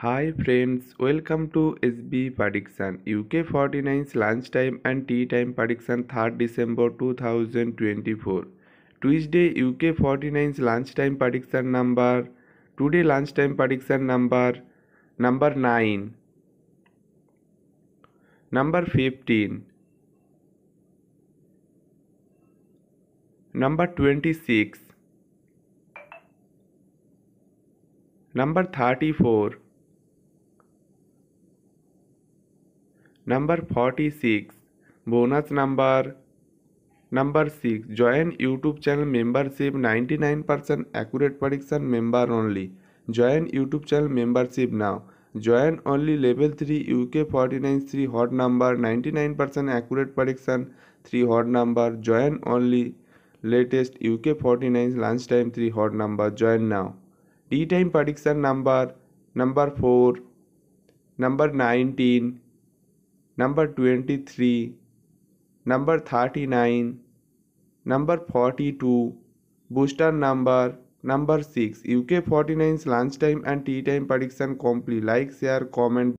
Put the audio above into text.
Hi friends, welcome to SB Prediction. UK 49's lunchtime and tea time prediction 3rd December 2024. Tuesday UK 49's lunchtime prediction number. Today lunchtime prediction number 9, number 15, number 26, number 34, number 46, bonus number 6. Join YouTube channel membership 99% accurate prediction member only. Join YouTube channel membership now. Join only level 3 UK 49 3 hot number 99% accurate prediction 3 hot number. Join only latest UK 49 lunchtime 3 hot number. Join now. Tea time prediction number 4, number 19, number 23, number 39, number 42, booster number 6. UK 49's lunchtime and tea time prediction complete. Like, share, comment.